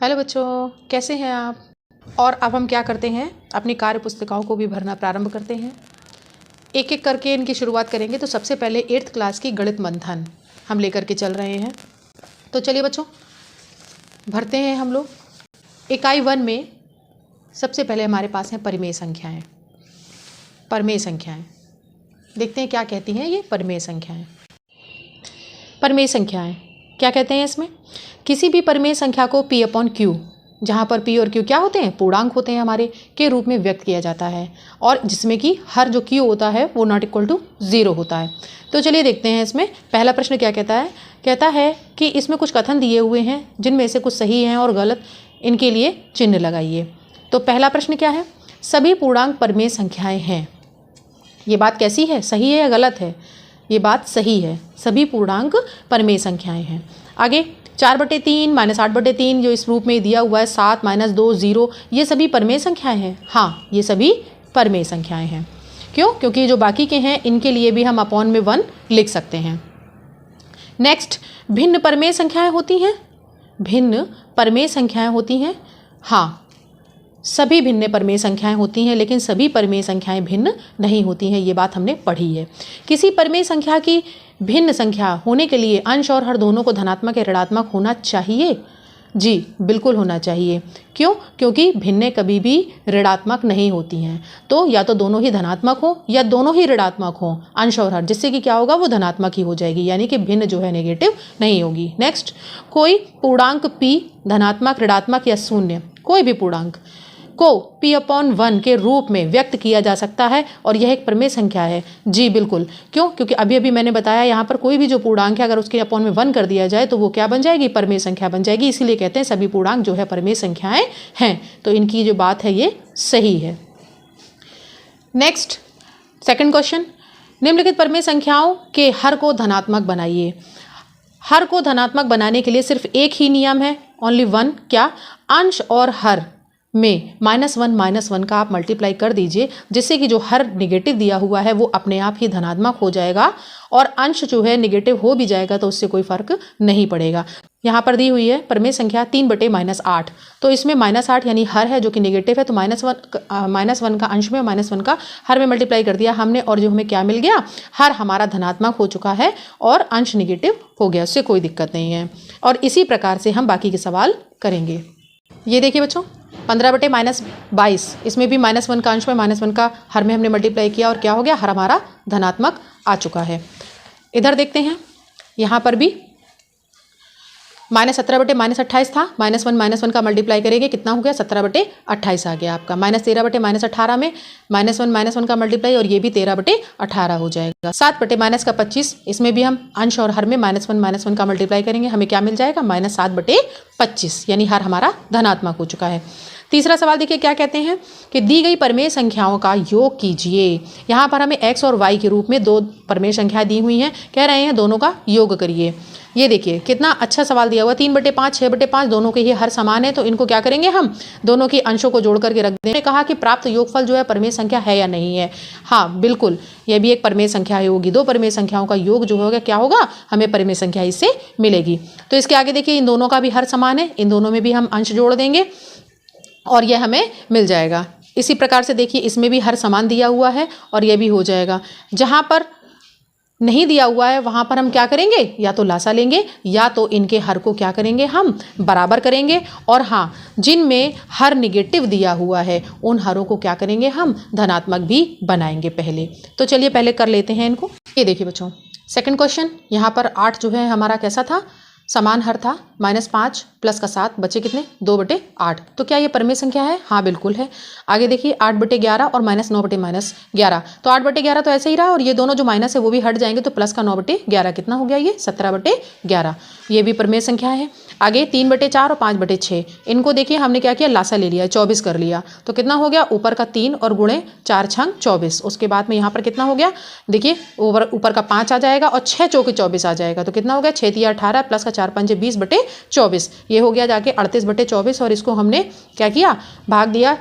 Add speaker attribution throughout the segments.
Speaker 1: Hello बच्चों, कैसे हैं आप। और अब हम क्या करते हैं, अपनी कार्य पुस्तिकाओं को भी भरना प्रारंभ करते हैं। एक एक करके इनकी शुरुआत करेंगे। तो सबसे पहले 8th क्लास की गणित मंथन हम लेकर के चल रहे हैं। तो चलिए बच्चों, भरते हैं हम लोग। इकाई 1 में सबसे पहले हमारे पास हैं परिमेय संख्याएं। परिमेय संख्याएं देखते हैं क्या कहती हैं ये परिमेय संख्याएं। परिमेय संख्याएं क्या कहते हैं इसमें, किसी भी परिमेय संख्या को P/Q, जहाँ पर P और Q क्या होते हैं, पूर्णांक होते हैं हमारे, के रूप में व्यक्त किया जाता है, और जिसमें कि हर जो Q होता है वो ≠0 होता है। तो चलिए देखते हैं इसमें पहला प्रश्न क्या कहता है। कहता है कि इसमें कुछ कथन दिए हुए हैं जिनमें से कुछ सही हैं और गलत, इनके लिए चिन्ह लगाइए। तो पहला प्रश्न क्या है, सभी पूर्णांक परिमेय संख्याएँ हैं। ये बात कैसी है, सही है या गलत है? ये बात सही है, सभी पूर्णांक परिमेय संख्याएं हैं। आगे 4/3 -8/3 जो इस रूप में दिया हुआ है, 7 -2 0, ये सभी परिमेय संख्याएं हैं। हाँ, ये सभी परिमेय संख्याएं हैं। क्यों? क्योंकि जो बाकी के हैं इनके लिए भी हम अपॉन में 1 लिख सकते हैं। नेक्स्ट, भिन्न परिमेय संख्याएं होती हैं। भिन्न परिमेय संख्याएं होती हैं। हाँ, सभी भिन्न परिमेय संख्याएं होती हैं, लेकिन सभी परिमेय संख्याएं भिन्न नहीं होती हैं। ये बात हमने पढ़ी है। किसी परिमेय संख्या की भिन्न संख्या होने के लिए अंश और हर दोनों को धनात्मक या ऋणात्मक होना चाहिए। जी बिल्कुल होना चाहिए। क्यों? क्योंकि भिन्न कभी भी ऋणात्मक नहीं होती हैं। तो या तो दोनों ही धनात्मक हो या दोनों ही ऋणात्मक हो, अंश और हर, जिससे कि क्या होगा, वो धनात्मक ही हो जाएगी, यानी कि भिन्न जो है नेगेटिव नहीं होगी। नेक्स्ट, कोई पूर्णांक P धनात्मक, ऋणात्मक या शून्य, कोई भी पूर्णांक को P/1 के रूप में व्यक्त किया जा सकता है, और यह एक परिमेय संख्या है। जी बिल्कुल। क्यों? क्योंकि अभी अभी मैंने बताया, यहाँ पर कोई भी जो पूर्णांक है अगर उसके अपॉन में 1 कर दिया जाए तो वो क्या बन जाएगी, परिमेय संख्या बन जाएगी। इसीलिए कहते हैं सभी पूर्णांक जो है परिमेय संख्याएं हैं। तो इनकी जो बात है ये सही है। नेक्स्ट, सेकंड क्वेश्चन, निम्नलिखित परिमेय संख्याओं के हर को धनात्मक बनाइए। हर को धनात्मक बनाने के लिए सिर्फ एक ही नियम है, ओनली वन। क्या? अंश और हर में -1 का आप मल्टीप्लाई कर दीजिए, जिससे कि जो हर निगेटिव दिया हुआ है वो अपने आप ही धनात्मक हो जाएगा, और अंश जो है निगेटिव हो भी जाएगा तो उससे कोई फर्क नहीं पड़ेगा। यहाँ पर दी हुई है परिमेय संख्या 3/-8, तो इसमें -8 यानी हर है जो कि निगेटिव है, तो -1 का अंश में, -1 का हर में मल्टीप्लाई कर दिया हमने, और जो हमें क्या मिल गया, हर हमारा धनात्मक हो चुका है और अंश निगेटिव हो गया, उससे कोई दिक्कत नहीं है। और इसी प्रकार से हम बाकी के सवाल करेंगे। ये देखिए बच्चों, 15/-22, इसमें भी -1 का अंश में, -1 का हर में हमने मल्टीप्लाई किया, और क्या हो गया, हर हमारा धनात्मक आ चुका है। इधर देखते हैं, यहाँ पर भी -17/-28 था, -1 का मल्टीप्लाई करेंगे, कितना हो गया, 17/28 आ गया आपका। -13/-18 में -1 का मल्टीप्लाई, और ये भी 13/18 हो जाएगा। 7/-25, इसमें भी हम अंश और हर में -1 का मल्टीप्लाई करेंगे, हमें क्या मिल जाएगा, -7/25, यानी हर हमारा धनात्मक हो चुका है। तीसरा सवाल देखिए क्या कहते हैं कि दी गई परिमेय संख्याओं का योग कीजिए। यहाँ पर हमें x और y के रूप में 2 परिमेय संख्याएं दी हुई हैं, कह रहे हैं दोनों का योग करिए। ये देखिए कितना अच्छा सवाल दिया हुआ, 3/5, 6/5, दोनों के ही हर समान है, तो इनको क्या करेंगे, हम दोनों के अंशों को जोड़ करके रख देंगे। कहा कि प्राप्त योगफल जो है परिमेय संख्या है या नहीं है। हाँ बिल्कुल, यह भी एक परिमेय संख्या होगी। 2 परिमेय संख्याओं का योग जो होगा क्या होगा, हमें परिमेय संख्या इससे मिलेगी। तो इसके आगे देखिए, इन दोनों का भी हर समान है, इन दोनों में भी हम अंश जोड़ देंगे और यह हमें मिल जाएगा। इसी प्रकार से देखिए, इसमें भी हर समान दिया हुआ है और यह भी हो जाएगा। जहाँ पर नहीं दिया हुआ है वहाँ पर हम क्या करेंगे, या तो लासा लेंगे या तो इनके हर को क्या करेंगे, हम बराबर करेंगे। और हाँ, जिनमें हर निगेटिव दिया हुआ है उन हरों को क्या करेंगे, हम धनात्मक भी बनाएंगे पहले। तो चलिए पहले कर लेते हैं इनको। ये देखिए बच्चों, सेकंड क्वेश्चन, यहाँ पर 8 जो है हमारा कैसा था, समान हर था। -5 + का 7 बचे कितने, 2/8। तो क्या ये परिमेय संख्या है? हाँ बिल्कुल है। आगे देखिए 8/11 और -9/-11, तो 8/11 तो ऐसे ही रहा, और ये दोनों जो माइनस है वो भी हट जाएंगे, तो प्लस का 9/11 कितना हो गया, ये 17/11। ये भी परिमेय संख्या है। आगे 3/4 और 5/6, इनको देखिए हमने क्या किया, लासा ले लिया, 24 कर लिया, तो कितना हो गया, ऊपर का 3 और गुणे 4 छंग 24। उसके बाद में यहाँ पर कितना हो गया, देखिए ऊपर का 5 आ जाएगा और 6 चौके 24 आ जाएगा, तो कितना हो गया, 6 × 18 प्लस का 4 × 5 20/24, ये हो गया जाके 38/24। और इसको हमने क्या किया, भाग दिया,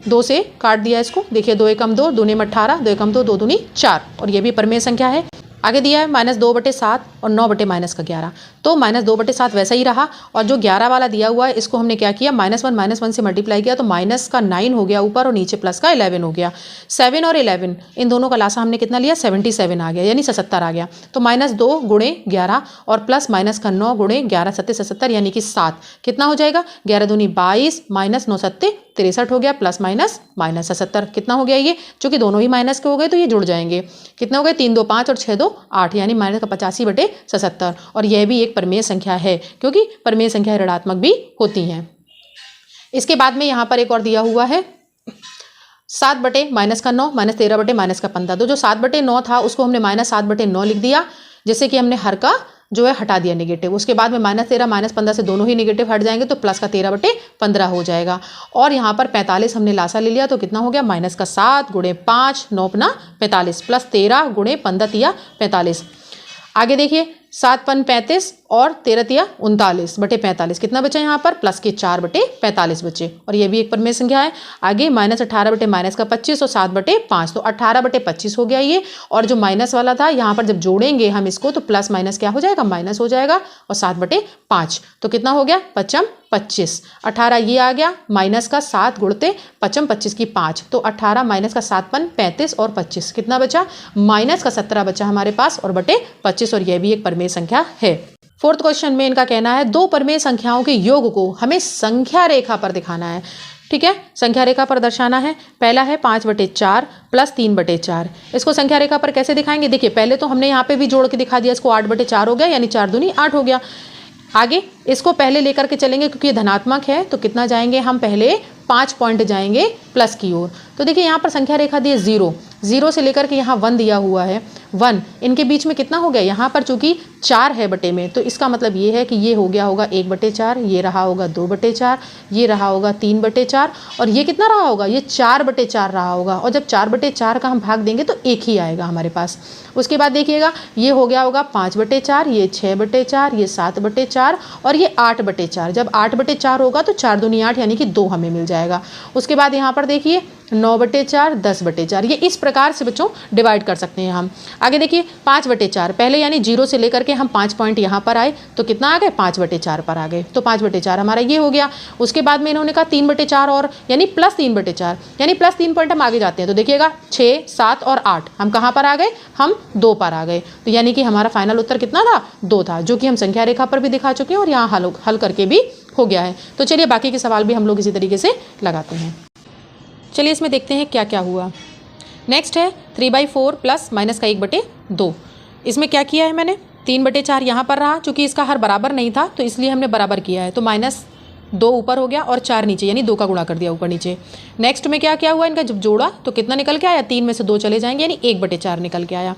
Speaker 1: 2 से काट दिया इसको। देखिए 2 × 2 = 2, 2 × 2 = 2, 2 × 2 = 4, और ये भी परिमेय संख्या है। आगे दिया है -2/7 और 9/-11। तो -2/7 वैसा ही रहा, और जो 11 वाला दिया हुआ है इसको हमने क्या किया, -1 से मल्टीप्लाई किया तो माइनस का 9 हो गया ऊपर और नीचे प्लस का 11 हो गया। 7 और 11 इन दोनों का लासा हमने कितना लिया, 77 आ गया, यानी 77 आ गया। तो -2 × 11 और प्लस माइनस का 9 × 11 7 77 यानी कि 7 कितना हो जाएगा, 11 दूनी 22 -9 7 63 हो गया, प्लस माइनस -77 कितना हो गया ये, चूंकि दोनों ही माइनस के हो गए तो ये जुड़ जाएंगे। कितना हो गए, 3 2 5 और 6 2 8 यानी -85/77। और यह भी एक परिमेय संख्या है क्योंकि परिमेय संख्या ऋणात्मक भी होती हैं। इसके बाद में यहाँ पर एक और दिया हुआ है 7/-9 -13/-15। तो जो 7/9 था उसको हमने -7/9 लिख दिया, जिससे कि हमने हर का जो है हटा दिया नेगेटिव। उसके बाद में -13 -15 से दोनों ही नेगेटिव हट जाएंगे तो प्लस का 13/15 हो जाएगा। और यहाँ पर 45 हमने लासा ले लिया तो कितना हो गया, -7 × 5 9 45 प्लस 13 × 15 45। आगे देखिए 7 5 35 और 13 39/45 कितना बचा यहाँ पर, प्लस के 4/45 बचे। और ये भी एक परिमेय संख्या है। आगे -18/-25 और 7/5 तो 18/25 हो गया ये। और जो माइनस वाला था यहाँ पर जब जोड़ेंगे हम इसको तो प्लस माइनस क्या हो जाएगा, माइनस हो जाएगा, और 7/5 तो कितना हो गया, 25। 18 ये आ गया, माइनस का 7 गुणते 25 की 5 तो 18 माइनस का 7 5 35 और 25 कितना बचा, माइनस का 17 बचा हमारे पास और बटे 25। और यह भी एक परिमेय संख्या है। फोर्थ क्वेश्चन में इनका कहना है दो परिमेय संख्याओं के योग को हमें संख्या रेखा पर दिखाना है। ठीक है, संख्या रेखा पर दर्शाना है। पहला है 5/4 प्लस 3/4। इसको संख्या रेखा पर कैसे दिखाएंगे, देखिए पहले तो हमने यहाँ पे भी जोड़ के दिखा दिया, इसको 8/4 हो गया यानी 4 दूनी 8 हो गया। आगे इसको पहले लेकर के चलेंगे क्योंकि ये धनात्मक है तो कितना जाएंगे हम, पहले 5 पॉइंट जाएंगे प्लस की ओर। तो देखिए यहाँ पर संख्या रेखा दी है 0 से लेकर के यहाँ 1 दिया हुआ है 1, इनके बीच में कितना हो गया, यहाँ पर चूंकि 4 है बटे में तो इसका मतलब ये है कि ये हो गया होगा 1/4, ये रहा होगा 2/4, ये रहा होगा 3/4 और ये कितना रहा होगा, ये 4/4 रहा होगा। और जब 4/4 का हम भाग देंगे तो 1 ही आएगा हमारे पास। उसके बाद देखिएगा ये हो गया होगा 5/4, ये 6/4, ये 7/4 और ये 8/4। जब 8/4 होगा तो 4 दूनी 8 यानी कि 2 हमें मिल जाएगा। उसके बाद यहाँ पर देखिए 9/4, 10/4, ये इस प्रकार से बच्चों डिवाइड कर सकते हैं हम। आगे देखिए 5/4, पहले यानी 0 से लेकर के हम 5 पॉइंट यहाँ पर आए तो कितना आ गए, 5/4 पर आ गए, तो 5/4 हमारा ये हो गया। उसके बाद में इन्होंने कहा 3/4 और यानी प्लस 3/4 यानी प्लस 3 पॉइंट हम आगे जाते हैं तो देखिएगा 6 7 और 8 हम कहाँ पर आ गए, हम 2 पर आ गए। तो यानी कि हमारा फाइनल उत्तर कितना था, 2 था, जो कि हम संख्या रेखा पर भी दिखा चुके हैं और यहाँ हल करके भी हो गया है। तो चलिए बाकी के सवाल भी हम लोग इसी तरीके से लगाते हैं। चलिए इसमें देखते हैं क्या क्या हुआ। नेक्स्ट है 3/4 प्लस माइनस का 1/2। इसमें क्या किया है मैंने, 3/4 यहाँ पर रहा, चूंकि इसका हर बराबर नहीं था तो इसलिए हमने बराबर किया है, तो -2 ऊपर हो गया और 4 नीचे यानी 2 का गुणा कर दिया ऊपर नीचे। नेक्स्ट में क्या क्या हुआ, इनका जब जोड़ा तो कितना निकल के आया, 3 में से 2 चले जाएंगे यानी 1/4 निकल के आया।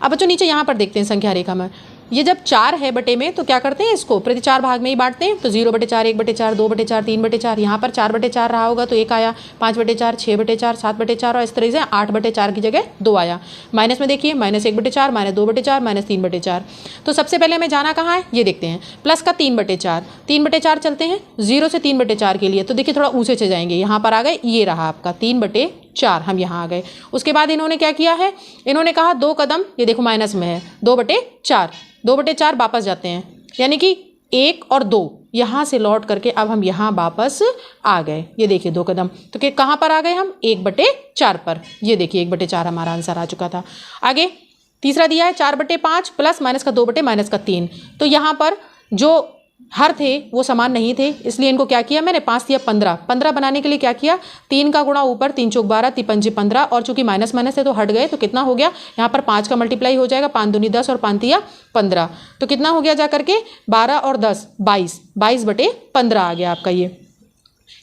Speaker 1: अब बच्चों नीचे यहाँ पर देखते हैं संख्या रेखा में, ये जब 4 है बटे में तो क्या करते हैं, इसको प्रति 4 भाग में ही बांटते हैं। तो 0/4, 1/4, 2/4, 3/4, यहाँ पर 4/4 रहा होगा तो 1 आया, 5/4, 6/4, 7/4 और इस तरह से 8/4 की जगह 2 आया। माइनस में देखिए -1/4, -2/4, -3/4। तो सबसे पहले हमें जाना कहाँ है ये देखते हैं, प्लस का 3/4, 3/4 चलते हैं 0 से 3/4 के लिए। तो देखिए थोड़ा ऊँचे से जाएंगे, यहाँ पर आ गए, ये रहा आपका 3/4, हम यहाँ आ गए। उसके बाद इन्होंने क्या किया है, इन्होंने कहा 2 कदम, ये देखो माइनस में है, 2/4 वापस जाते हैं यानी कि 1 और 2 यहाँ से लौट करके अब हम यहाँ वापस आ गए। ये देखिए 2 कदम, तो कि कहाँ पर आ गए हम, 1/4 पर। ये देखिए 1/4 हमारा आंसर आ चुका था। आगे तीसरा दिया है 4/5 प्लस माइनस का 2/-3। तो यहाँ पर जो हर थे वो समान नहीं थे, इसलिए इनको क्या किया मैंने, 5 दिया 15 बनाने के लिए क्या किया, 3 का गुणा ऊपर, 3 चौक 12, 3 पंजे 15 और चूंकि माइनस माइनस है तो हट गए तो कितना हो गया, यहाँ पर 5 का मल्टीप्लाई हो जाएगा, 5 दूनी 10 और 5 तिया 15। तो कितना हो गया जा करके 12 और 10 22, 22/15 आ गया आपका ये,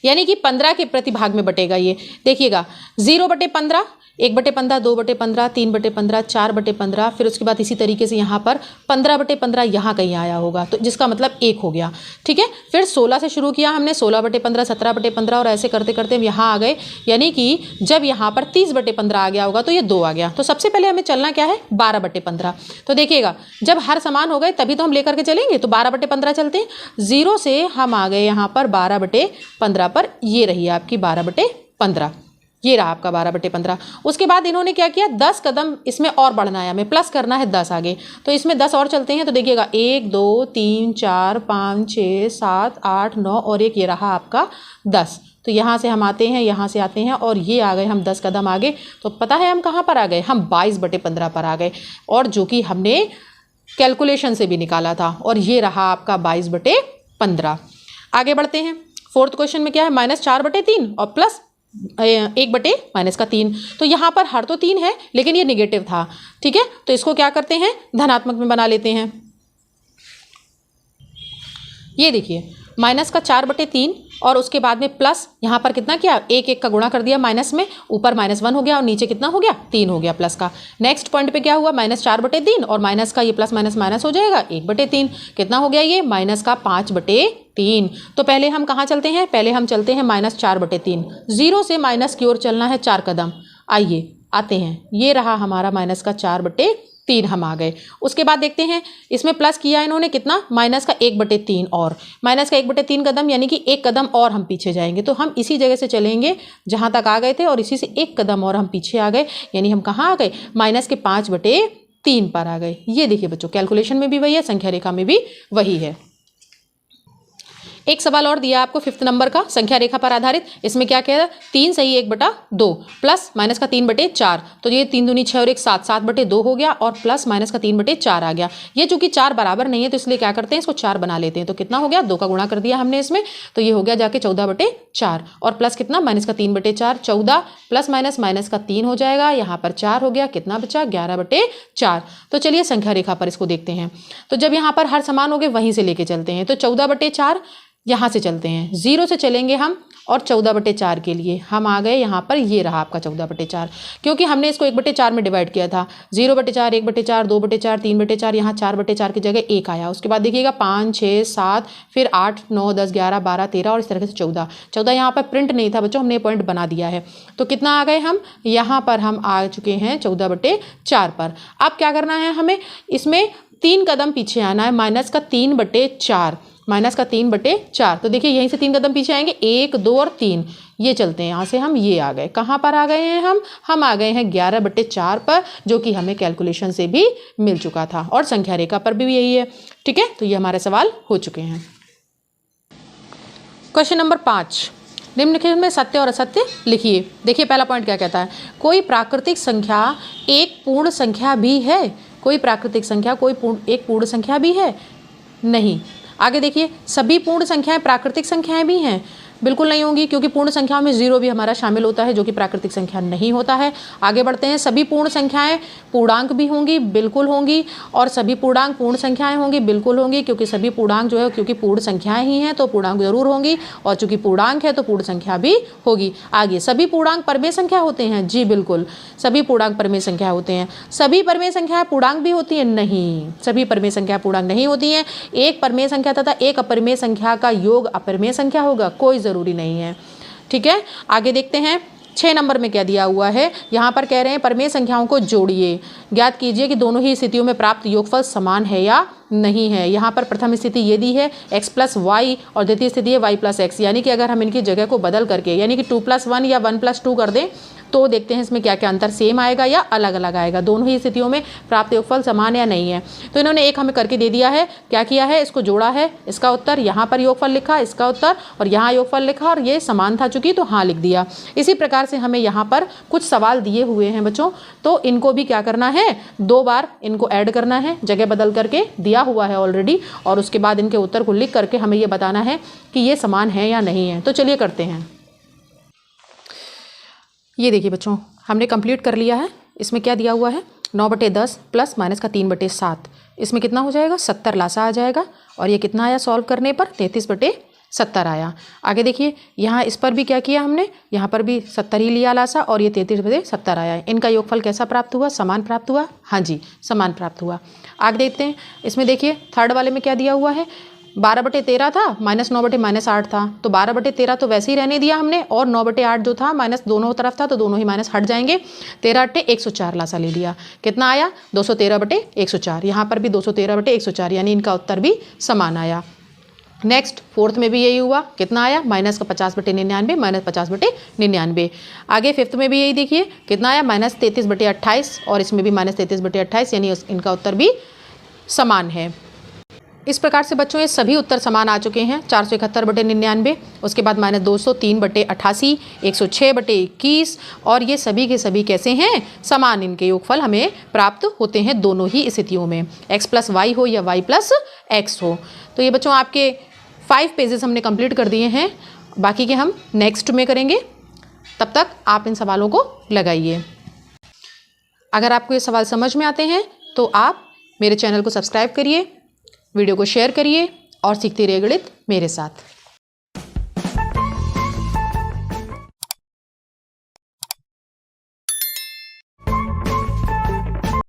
Speaker 1: यानी कि 15 के प्रति भाग में बटेगा ये। देखिएगा 0/15, 1/15, 2/15, 3/15, 4/15, फिर उसके बाद इसी तरीके से यहाँ पर 15/15 यहाँ कहीं आया होगा तो जिसका मतलब 1 हो गया। ठीक है, फिर 16 से शुरू किया हमने, 16/15, 17/15 और ऐसे करते करते हम यहाँ आ गए, यानी कि जब यहाँ पर 30/15 आ गया होगा तो ये 2 आ गया। तो सबसे पहले हमें चलना क्या है, 12/15। तो देखिएगा जब हर समान हो गए तभी तो हम लेकर के चलेंगे, तो 12/15 चलते हैं। 0 से हम आ गए यहाँ पर 12/15 पर, ये रही आपकी 12/15। ये रहा आपका 12/15। उसके बाद इन्होंने क्या किया, 10 कदम इसमें और बढ़ना है, हमें प्लस करना है 10 आगे, तो इसमें 10 और चलते हैं। तो देखिएगा 1 2 3 4 5 6 7 8 9 और एक ये रहा आपका 10। तो यहाँ से हम आते हैं, यहाँ से आते हैं और ये आ गए हम 10 कदम आगे। तो पता है हम कहाँ पर आ गए, हम 22/15 पर आ गए, और जो कि हमने कैलकुलेशन से भी निकाला था, और ये रहा आपका 22/15। आगे बढ़ते हैं। फोर्थ क्वेश्चन में क्या है, -4/3 और प्लस 1/-3। तो यहाँ पर हर तो 3 है लेकिन ये निगेटिव था, ठीक है। तो इसको क्या करते हैं, धनात्मक में बना लेते हैं। ये देखिए -4/3 और उसके बाद में प्लस, यहाँ पर कितना किया, 1 का गुणा कर दिया माइनस में, ऊपर -1 हो गया और नीचे कितना हो गया, 3 हो गया प्लस का। नेक्स्ट पॉइंट पे क्या हुआ, -4/3 और माइनस का ये प्लस माइनस माइनस हो जाएगा 1/3, कितना हो गया ये -5/3। तो पहले हम कहाँ चलते हैं, पहले हम चलते हैं -4/3, 0 से माइनस की ओर चलना है 4 कदम। आइए आते हैं, ये रहा हमारा -4/3, हम आ गए। उसके बाद देखते हैं, इसमें प्लस किया इन्होंने कितना, -1/3 और -1/3 कदम, यानी कि 1 कदम और हम पीछे जाएंगे। तो हम इसी जगह से चलेंगे जहां तक आ गए थे और इसी से 1 कदम और हम पीछे आ गए, यानी हम कहाँ आ गए, -5/3 पर आ गए। ये देखिए बच्चों, कैलकुलेशन में भी वही है, संख्या रेखा में भी वही है। एक सवाल और दिया आपको 5th नंबर का, संख्या रेखा पर आधारित। इसमें क्या कह रहा है, 3 सही 1/2 प्लस माइनस का 3/4। तो ये 3 दूनी 6 और 1 7, 7/2 हो गया और प्लस माइनस का 3/4 आ गया। ये चूंकि 4 बराबर नहीं है तो इसलिए क्या करते हैं, इसको 4 बना लेते हैं। तो कितना हो गया, 2 का गुणा कर दिया हमने इसमें, तो ये हो गया जाके 14/4 और प्लस कितना, माइनस का 3/4, 14 प्लस माइनस का 3 हो जाएगा, यहाँ पर 4 हो गया, कितना बचा 11/4। तो चलिए संख्या रेखा पर इसको देखते हैं। तो जब यहाँ पर हर समान हो गए वहीं से लेके चलते हैं। तो 14/4 यहाँ से चलते हैं, 0 से चलेंगे हम और 14/4 के लिए हम आ गए यहाँ पर, ये रहा आपका 14/4, क्योंकि हमने इसको 1/4 में डिवाइड किया था। 0/4, 1/4, 2/4, 3/4, यहाँ 4/4 की जगह 1 आया। उसके बाद देखिएगा 5 6 7, फिर 8 9 10 11 12 13 और इस तरह से 14 यहाँ पर प्रिंट नहीं था बच्चों, हमने पॉइंट बना दिया है। तो कितना आ गए हम, यहाँ पर हम आ चुके हैं 14/4 पर। अब क्या करना है हमें, इसमें 3 कदम पीछे आना है, -3/4, -3/4। तो देखिए यहीं से 3 कदम पीछे आएंगे, 1 2 और 3, ये चलते हैं यहाँ से हम, ये आ गए, कहाँ पर आ गए हैं हम आ गए हैं 11/4 पर, जो कि हमें कैलकुलेशन से भी मिल चुका था और संख्या रेखा पर भी यही है। ठीक है, तो ये हमारे सवाल हो चुके हैं। क्वेश्चन नंबर 5, निम्नलिखित में सत्य और असत्य लिखिए। देखिए पहला पॉइंट क्या कहता है, कोई प्राकृतिक संख्या एक पूर्ण संख्या भी है। कोई प्राकृतिक संख्या एक पूर्ण संख्या भी है, नहीं। आगे देखिए, सभी पूर्ण संख्याएं प्राकृतिक संख्याएं भी हैं, बिल्कुल नहीं होंगी, क्योंकि पूर्ण संख्याओं में 0 भी हमारा शामिल होता है, जो कि प्राकृतिक संख्या नहीं होता है। आगे बढ़ते हैं, सभी पूर्ण संख्याएं पूर्णांक भी होंगी, बिल्कुल होंगी, और सभी पूर्णांक पूर्ण संख्याएं होंगी, बिल्कुल होंगी, क्योंकि सभी पूर्णांक जो है, क्योंकि पूर्ण संख्याएं ही हैं तो पूर्णांक जरूर होंगी, और चूंकि पूर्णांक है तो पूर्ण संख्या भी होगी। आगे, सभी पूर्णांक परमेय संख्या होते हैं, जी बिल्कुल, सभी पूर्णांक परमेय संख्या होते हैं। सभी परमेय संख्याएं पूर्णांक भी होती हैं, नहीं, सभी परमेय संख्या पूर्णांक नहीं होती हैं। एक परमेय संख्या तथा एक अपरिमेय संख्या का योग अपरिमेय संख्या होगा, कोई जरूरी नहीं है। ठीक है, आगे देखते हैं 6 नंबर में क्या दिया हुआ है। यहाँ पर कह रहे हैं परमेय संख्याओं को जोड़िए, ज्ञात कीजिए कि दोनों ही स्थितियों में प्राप्त योगफल समान है या नहीं है। यहाँ पर प्रथम स्थिति ये दी है x + y और द्वितीय स्थिति है y + x, यानी कि अगर हम इनकी जगह को बदल करके, यानी कि 2 + 1 या 1 + 2 कर दें तो देखते हैं इसमें क्या क्या अंतर सेम आएगा या अलग अलग आएगा, दोनों ही स्थितियों में प्राप्त योगफल समान या नहीं है। तो इन्होंने एक हमें करके दे दिया है, क्या किया है, इसको जोड़ा है, इसका उत्तर यहाँ पर योगफल लिखा, इसका उत्तर और यहाँ योगफल लिखा, और ये समान था चूंकि तो हाँ लिख दिया। इसी प्रकार से हमें यहाँ पर कुछ सवाल दिए हुए हैं बच्चों, तो इनको भी क्या करना है, 2 बार इनको ऐड करना है, जगह बदल करके दिया हुआ है ऑलरेडी, और उसके बाद इनके उत्तर को लिख करके हमें ये बताना है कि ये समान है या नहीं है। तो चलिए करते हैं। ये देखिए बच्चों, हमने कंप्लीट कर लिया है। इसमें क्या दिया हुआ है, 9/10 प्लस माइनस का 3/7, इसमें कितना हो जाएगा, 70 लासा आ जाएगा, और ये कितना आया सॉल्व करने पर, 33/70 आया। आगे देखिए, यहाँ इस पर भी क्या किया हमने, यहाँ पर भी 70 ही लिया लासा, और ये 33/70 आया। इनका योगफल कैसा प्राप्त हुआ, समान प्राप्त हुआ, हाँ जी समान प्राप्त हुआ। आगे देखते हैं, इसमें देखिए थर्ड वाले में क्या दिया हुआ है, 12/13 था, -9/-8 था, तो 12/13 तो वैसे ही रहने दिया हमने, और 9/8 जो था माइनस दोनों तरफ था तो दोनों ही माइनस हट जाएंगे। 13/104 लासा ले लिया, कितना आया, 213/104। यहाँ पर भी 213/104, यानी इनका उत्तर भी समान आया। नेक्स्ट फोर्थ में भी यही हुआ, कितना आया -50/99 -50/99। आगे फिफ्थ में भी यही देखिए कितना आया -33/28 और इसमें भी -33/28, यानी इनका उत्तर भी समान है। इस प्रकार से बच्चों ये सभी उत्तर समान आ चुके हैं। 471/99, उसके बाद -203/88, 106/21 और ये सभी के सभी कैसे हैं, समान। इनके योगफल हमें प्राप्त होते हैं दोनों ही स्थितियों में, x + y हो या y + x हो। तो ये बच्चों आपके 5 पेजेस हमने कंप्लीट कर दिए हैं, बाकी के हम नेक्स्ट में करेंगे। तब तक आप इन सवालों को लगाइए। अगर आपको ये सवाल समझ में आते हैं तो आप मेरे चैनल को सब्सक्राइब करिए, वीडियो को शेयर करिए और सीखते रहिए गणित मेरे साथ।